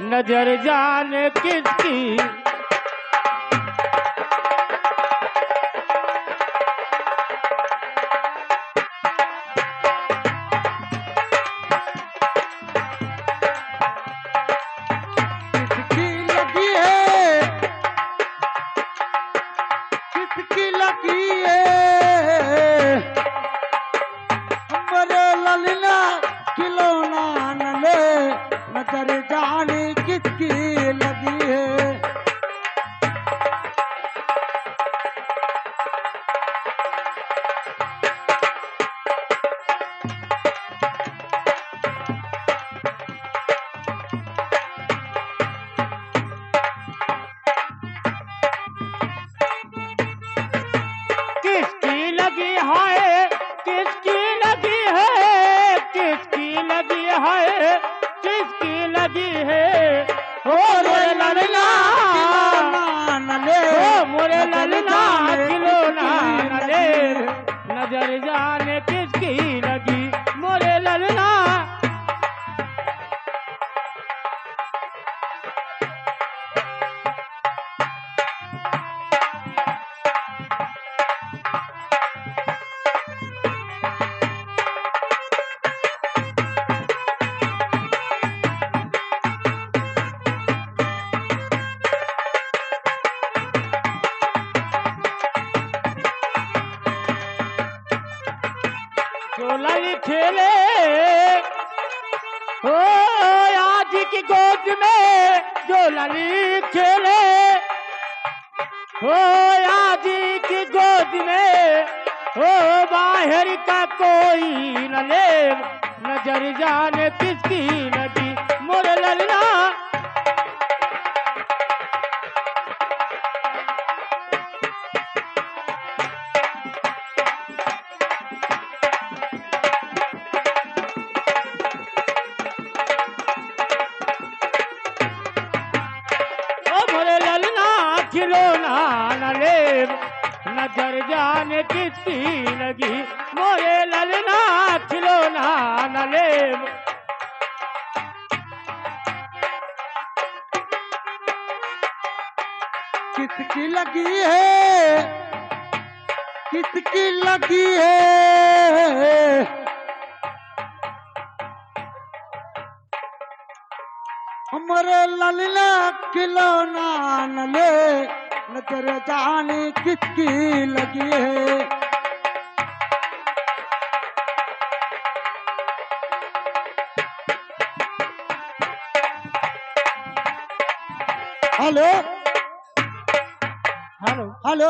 नजर जाने किसकी। किसकी लगी है हमारे ललना खिलौना नले नजर जाने किसकी लगी है। किसकी लगी है, किसकी लगी है, किसकी लगी है, किसकी लगी है। हो मोरे ललना नले हो मोरे ललना खिलौना नले नजर जाने किसकी लगी मोरे ललना। जो लली खेले हो आज की गोद में, जो लली खेले हो आज की गोद में, हो बाहर का कोई न ले नजर जाने किसकी लगी मोरे ललना। मोरे ललना खिलौना नले नजर जाने किसकी लगी मोरे ललना खिलौना नले। किसकी लगी है, किसकी लगी है हमारे ललना खिलौना नले नजर जाने किसकी लगी है। Hello hello hello